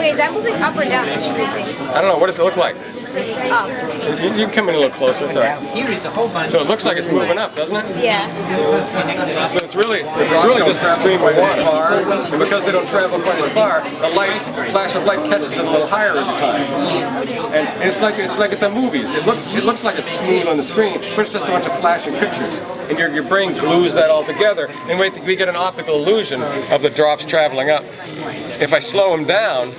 Okay, is that moving up or down? I don't know. What does it look like? Up. You can come in a little closer. It's all right. So it looks like it's moving up, doesn't it? Yeah. So it's really just a stream of this far, and because they don't travel quite as far, the flash of light catches it a little higher every time. And it's like at the movies. It looks like it's smooth on the screen, but it's just a bunch of flashing pictures, and your brain glues that all together, and we get an optical illusion of the drops traveling up. If I slow them down,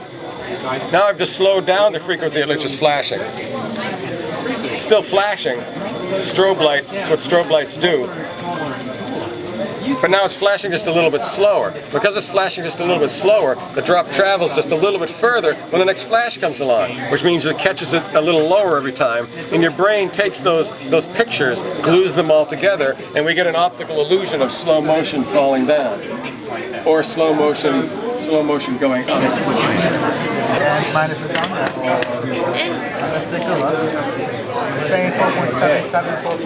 now I've just slowed down the frequency at which it's flashing. It's still flashing. Strobe light, that's what strobe lights do. But now it's flashing just a little bit slower. Because it's flashing just a little bit slower, the drop travels just a little bit further when the next flash comes along, which means it catches it a little lower every time, and your brain takes those pictures, glues them all together, and we get an optical illusion of slow motion falling down, or slow motion going up. Minus is down there. Let's take a look. It's saying 4.77, 4.78.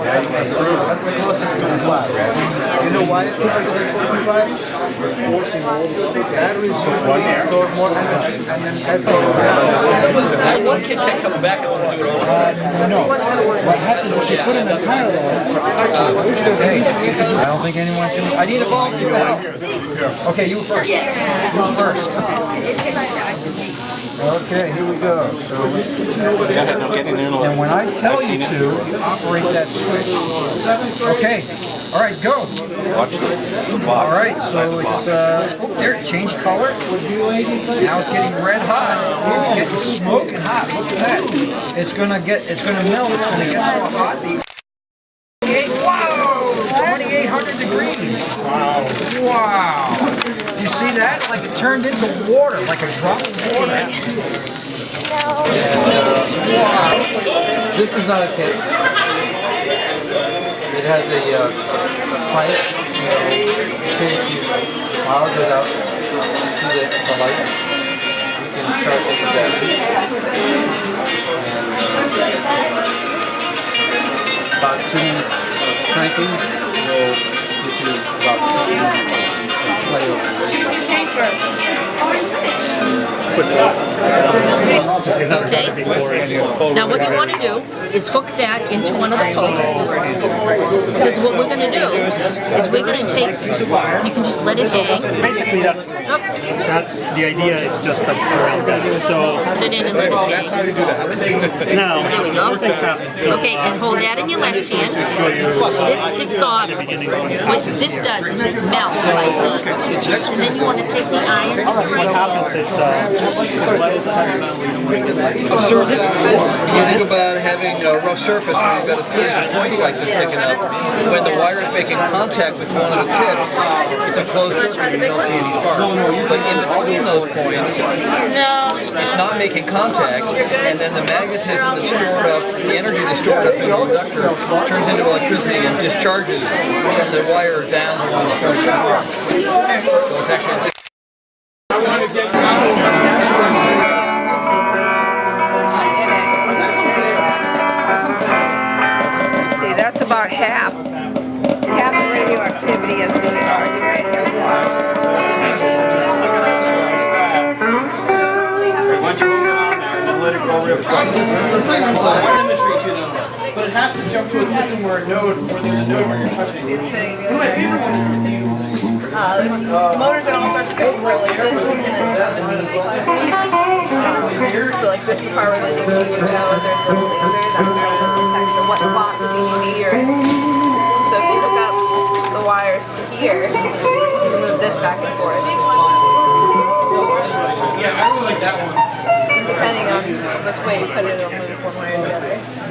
Let's take a look just to the flat. You know why it's larger than 4.5? Batteries usually store more energy and then as they One kid kept coming back and wanted to do it all. No. What happens if you put in a tire there? Hey, I don't think anyone's going to... I need a ball. Okay, you first. You first. Okay, here we go. So, and when I tell you to operate that switch, okay. All right, go. All right, so it's there. It changed color. Now it's getting red hot. It's getting smoking hot. Look at that. It's gonna melt. It's gonna get so hot. Wow, 2,800 degrees. Wow. You see that? Like it turned into water, like a drop of water. Wow. This is not a kit. It has a pipe, in case power goes out to the light. You can charge it with that. And about 2 minutes of cranking will get you about 7 minutes of play over the radio. Okay. Now what you want to do is hook that into one of the posts. Because what we're going to do is we're going to take, you can just let it hang. Basically that's the idea, is just around that. So Put it in and let it hang. That's how you do that. now, There we go. things happen. So Okay, and hold that in your left hand. This is solder. What this does is it melts like this. And then you want to take the iron. what happens is Sir, this is you think about having a rough surface where you've got a series of points like this sticking up. When the wire is making contact with one of the tips, it's a closed circuit, you don't see any spark. But in between those points, it's not making contact, and then the magnetism that's stored up, the energy that's stored up in the inductor turns into electricity and discharges from the wire down to one of the points. So it's actually See, that's about half the radioactivity as the uranium. symmetry to them, but it has to jump to a system where there's a node where you're touching it. Motors and all sorts of good really. This is gonna so like this is the part where the nuclear would go, there's the laser that's gonna detect what spot you need in. So if you hook up the wires to here, you can move this back and forth. Yeah, I really like that one. Depending on which way you put it